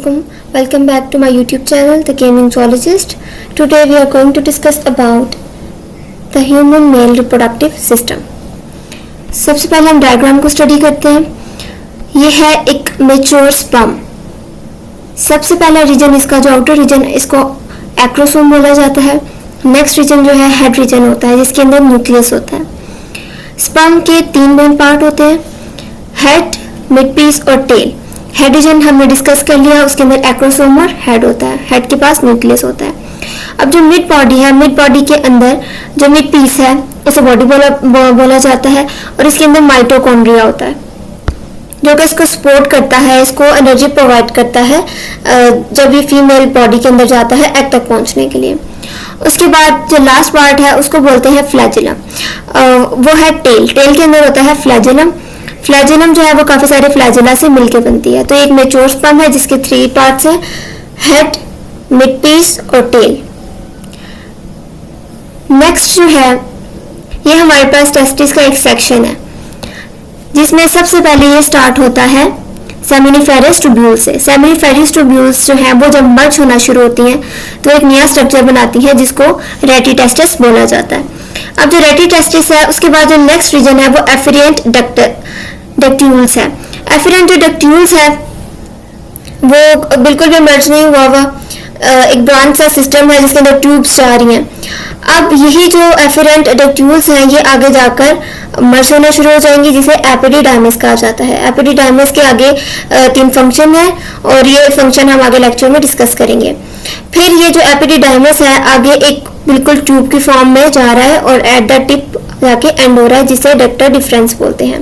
Assalamualaikum. Welcome back to my YouTube channel, The Gaming Zoologist. Today we are going to discuss about the human male reproductive system. सबसे पहले हम diagram को study करते हैं. ये है एक मेच्योर स्पर्म. सबसे पहला रीजन इसका जो आउटर रीजन इसको एक्रोसोम बोला जाता है. नेक्स्ट रीजन जो है हेड रीजन होता है जिसके अंदर न्यूक्लियस होता है. स्पर्म के 3 मेन पार्ट होते हैं, हेड, मिड पीस और टेल. हेड रीजन हमने डिस्कस कर लिया, उसके अंदर एक्रोसोम और हेड होता है, हेड के पास न्यूक्लियस होता है. अब जो मिड बॉडी है, मिड बॉडी के अंदर जो मिड पीस है उसे बॉडी बोला जाता है और इसके अंदर माइटोकॉन्ड्रिया होता है जो कि इसको सपोर्ट करता है, इसको एनर्जी प्रोवाइड करता है जब ये फीमेल बॉडी के अंदर जाता है एग तक पहुंचने के लिए. उसके बाद जो लास्ट पार्ट है उसको बोलते हैं फ्लैजिलम. वो है टेल. टेल के अंदर होता है फ्लैजिलम. फ्लैजिलम जो है वो काफी सारे फ्लैजिला से मिलकर बनती है. तो एक मेच्योर स्पर्म है जिसके 3 पार्ट्स हैं, हेड, मिड पीस और टेल. नेक्स्ट जो है ये हमारे पास टेस्टिस का एक सेक्शन है जिसमें सबसे पहले ये स्टार्ट होता है सेमिनिफेरस ट्यूब्यूल से. सेमिनिफेरस ट्यूब्यूल्स जो है वो जब मर्ज होना शुरू होती हैं तो एक नया स्ट्रक्चर बनाती है जिसको रेटिटेस्टिस बोला जाता है. अब जो रेटिटेस्टिस है उसके बाद जो नेक्स्ट रीजन है वो एफिरेंट डक्ट्यूल्स है. एफिरेंट डक्ट्यूल्स है वो बिल्कुल भी मर्ज नहीं हुआ एक ब्रांच सा सिस्टम है जिसके अंदर ट्यूब्स जा रही हैं. अब यही जो एफिरेंट डक्ट्यूल्स हैं ये आगे जाकर मर्ज होना शुरू हो जाएंगी जिसे एपिडिडाइमिस कहा जाता है. एपिडिडाइमिस के आगे 3 फंक्शन है और ये फंक्शन हम आगे लेक्चर में डिस्कस करेंगे. फिर ये जो एपिडिडाइमिस है आगे एक बिल्कुल ट्यूब की फॉर्म में जा रहा है और एट द टिप जाके एंड हो रहा है जिसे डक्टर डिफरेंस बोलते हैं.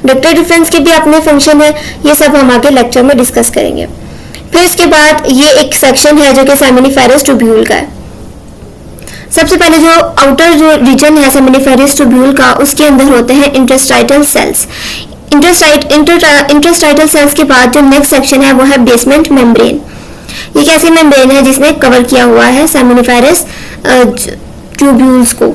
डक्टर डिफरेंस के भी अपने फंक्शन है, ये सब हम आगे लेक्चर में डिस्कस करेंगे. फिर इसके बाद ये एक सेक्शन है जो कि सेमिनिफेरस ट्यूब्यूल का है. सबसे पहले जो आउटर जो रीजन है सेमिनिफेरस ट्यूब्यूल का उसके अंदर होते हैं इंटरस्टाइटल सेल्स. इंटरस्टाइटल सेल्स के बाद जो नेक्स्ट सेक्शन है वो है बेसमेंट मेम्ब्रेन. ये एक ऐसी मेम्ब्रेन है जिसने कवर किया हुआ है सेमिनिफेरस ट्यूब्यूल्स को.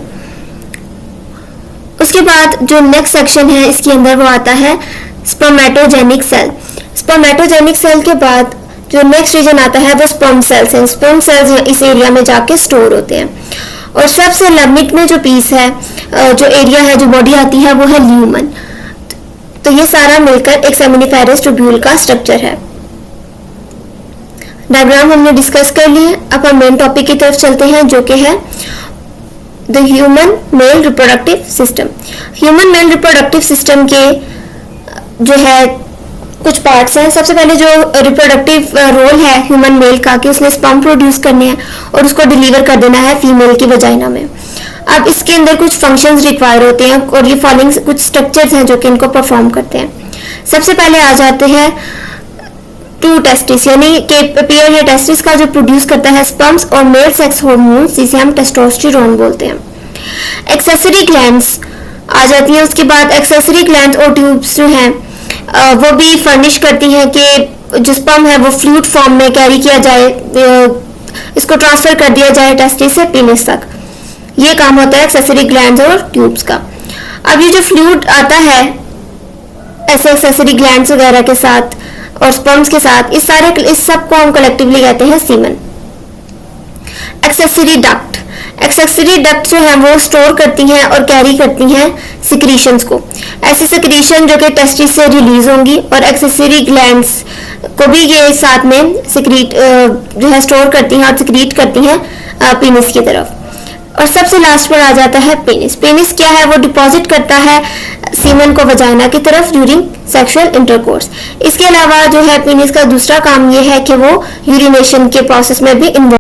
उसके बाद जो नेक्स्ट सेक्शन है इसके अंदर वो आता है स्पर्मेटोजेनिक सेल. स्पर्मेटोजेनिक सेल के बाद जो नेक्स्ट रीजन आता है वो स्पर्म सेल्स हैं. स्पर्म सेल्स इस एरिया में जाके स्टोर होते हैं. और सबसे लिमिट में जो पीस है जो एरिया है जो बॉडी आती है वो है ल्यूमन. तो ये सारा मिलकर एक सेमिनिफेरस ट्यूब्यूल का स्ट्रक्चर है. डायग्राम हमने डिस्कस कर लिए. अब हम मेन टॉपिक की तरफ चलते हैं जो कि है the human male reproductive system. Human male reproductive system के जो है कुछ पार्ट्स हैं. सबसे पहले जो रिप्रोडक्टिव रोल है ह्यूमन मेल का कि उसने स्पर्म प्रोड्यूस करने हैं और उसको डिलीवर कर देना है फीमेल की वजाइना में. अब इसके अंदर कुछ फंक्शंस रिक्वायर होते हैं और ये फॉलोइंग कुछ स्ट्रक्चर्स हैं जो कि इनको परफॉर्म करते हैं. सबसे पहले आ जाते हैं 2 टेस्टिस यानी कि पेयर या टेस्टिस का जो प्रोड्यूस करता है स्पर्म्स और मेल सेक्स हार्मोन्स जिसे हम टेस्टोस्टेरोन बोलते हैं. एक्सेसरी ग्लैंड्स आ जाती हैं. उसके बाद एक्सेसरी ग्लैंड्स और ट्यूब्स जो हैं वो भी फर्निश करती हैं कि जो स्पर्म है वो फ्लूइड फॉर्म में कैरी किया जाए, इसको ट्रांसफर कर दिया जाए टेस्टिस से पेनिस तक. ये काम होता है एक्सेसरी ग्लैंड्स और ट्यूब्स का. अब ये जो फ्लूइड आता है ऐसे एक्सेसरी ग्लैंड्स वगैरह के साथ और स्पर्म्स के साथ इस सब को हम कलेक्टिवली कहते हैं सीमन. एक्सेसरी डक्ट जो है वो स्टोर करती हैं और कैरी करती हैं सिक्रीशंस को. ऐसी सिक्रीशन जो कि टेस्टिस से रिलीज होंगी और एक्सेसरी ग्लैंड्स को भी ये साथ में सिक्रीट जो है स्टोर करती हैं और सिक्रीट करती हैं पेनिस की तरफ. और सबसे लास्ट पर आ जाता है पेनिस. पेनिस क्या है? वो डिपॉजिट करता है सीमन को वजाइना की तरफ ड्यूरिंग सेक्सुअल इंटरकोर्स. इसके अलावा जो है पेनिस का दूसरा काम ये है कि वो यूरिनेशन के प्रोसेस में भी इन्वॉल्व